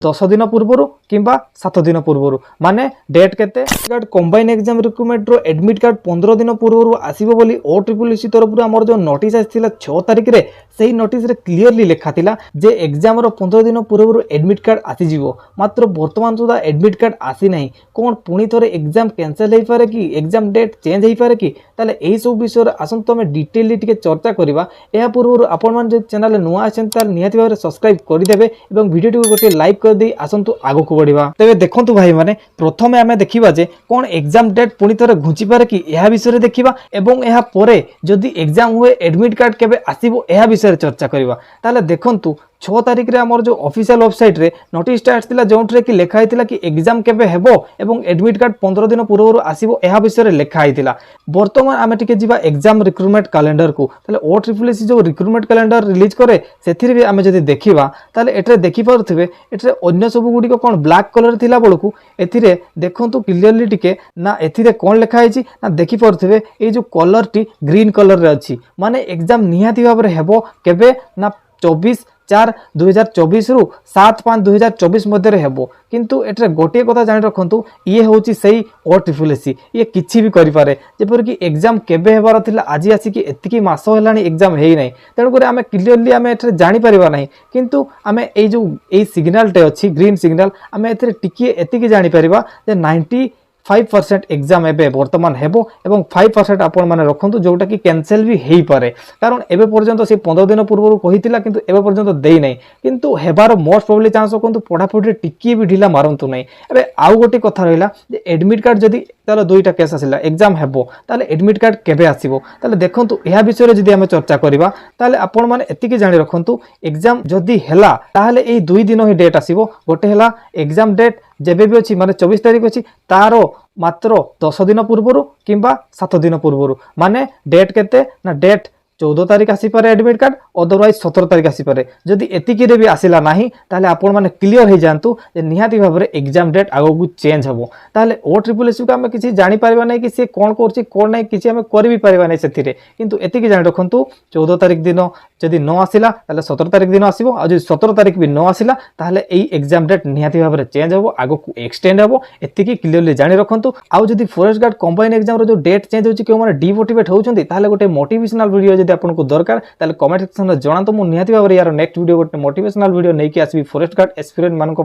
10 दिन पूर्व किंबा 7 दिन पूर्व माने डेट केते कार्ड कंबाइन एग्जाम रिक्रुटमेंट रो एडमिट कार्ड 15 दिन पूर्व आसीबो बोली OSSC तरफ हमर जो नोटिस आसिला 6 तारिख रे सही नोटिस रे क्लियरली लिखा थिला जे एग्जाम रो 15 दिन पूर्व एडमिट कार्ड आसी जीवो मात्र वर्तमान सुधा एडमिट कार्ड आसी नाही कोन पुनी थरे एग्जाम कैंसिल हेई पारे कि एग्जाम डेट चेंज हेई पारे कि ताले एई सब विषय रे आसन तमे डिटेलली टिके चर्चा करबा एहा पूर्व आपण मान जे चैनल नुआ आछन तार निहाती भाबरे सब्सक्राइब करि देबे एवं वीडियो को गोटे लाइक कर दे आसंतु आगो को बढ़िबा। तबे देखंतु भाई माने प्रथमे आमे देखिबा जे कोन एग्जाम डेट पुनी थरे घुंची पारे कि एहा विषय रे देखिबा एवं एहा परे जदि एग्जाम हुए एडमिट कार्ड केबे आसीबो एहा विषय रे चर्चा करबा। ताले देखंतु 6 तारिख रे हमर जो ऑफिशियल वेबसाइट रे नोटिस आसतिला जोंठरे कि लिखा हैतिला कि एग्जाम केबे हेबो एवं एडमिट कार्ड 15 दिन पूर्व आसीबो एहा विषय रे लिखा हैतिला। वर्तमान आमे टिके जिबा एग्जाम रिक्रुटमेंट कैलेंडर को ताले OSSC जो रिक्रुटमेंट कैलेंडर रिलीज करे सेथिरे भी आमे जदि देखिबा ताले एटरे देखि परथिबे एटरे अन्य सब गुडी को कोन ब्लैक कलर थिला बळकू एथिरे देखंतु क्लियरली टिके ना एथिरे कोन लिखा हैछि ना देखि परथिबे ए जो कलर टी ग्रीन कलर रे अछि माने एग्जाम निहाती भाबरे हेबो केबे ना 24/4/2024 रु 7/5/2024 मध्य हेबो किंतु एटरे गोटे कथा जानि रखंतु ये होची सही OSSC ये किछि भी करि पारे जेपर कि एग्जाम केबे हेबार थिला आजि आसी कि एतिकी मास हेलानी एग्जाम हेई नै तेनु करे आमे क्लियरली आमे एटरे जानि परिबा नै किंतु आमे ए जो ए सिग्नल टे अछि ग्रीन सिग्नल आमे एतरे टिकी एतिकी जानि परिबा जे 95% एग्जाम एबे वर्तमान हेबो एवं 5% आपण माने रखंतु जोटा कि कैंसिल भी हेई पारे कारण एबे पर्यंत से 15 दिन पूर्व कहितिला किंतु एबे पर्यंत देई नै किंतु हेबार मोस्ट प्रोबेबली चांस रखंतु पढापढी टिकी भी ढिला मारंतु नै। एबे आउ गोटे कथा रहिला जे एडमिट कार्ड जदी ताले दुईटा केस आसिला एग्जाम हेबो ताले एडमिट कार्ड केबे आसीबो ताले देखंतु एहा विषय रे जदी हम चर्चा करिबा ताले आपण माने एतिकी जानि रखंतु एग्जाम जदी हेला ताले एई 2 दिन ही डेट आसीबो गोटे हेला एग्जाम डेट जेबे भी अछि माने 24 तारिख अछि तारो मात्र 10 दिन पूर्व किंबा 7 दिन पूर्व माने डेट केते ना डेट 14 तारिख आसी पारे एडमिट कार्ड अदरवाइज 17 तारिख आसी पारे जदि एतिकी रे भी आसिला नाही ताले आपण माने क्लियर हे जानतु जे निहाती भाबरे एग्जाम डेट आगो को चेंज हबो ताले OSSC को हम किछि जानि पारिबा नै कि से कोन करछि कोन नै किछि हम करि भी पारिबा नै सेथिरे किंतु एतिकी जानि रखंतु 14 तारिख दिन जदि न आसिला ताले 17 तारिख दिन आसीबो आ जदि 17 तारिख भी न आसिला ताले एई एग्जाम डेट निहाती भाबरे चेंज हबो आगो को एक्सटेंड हबो एतिकी क्लियरली जानि रखंतु। आ जदि फॉरेस्ट गार्ड कंबाइन एग्जाम रो जो डेट चेंज होछि केउ माने डिमोटिवेट होउछन्ती ताले गोटे मोटिवेशनल वीडियो जदि आपन को दरकार ताले कमेंट सेक्शन रे जणांतु मु निहाती भाबरे यार नेक्स्ट वीडियो गोटे मोटिवेशनल वीडियो नै कि आसीबी फॉरेस्ट गार्ड एस्पिरेंट मानको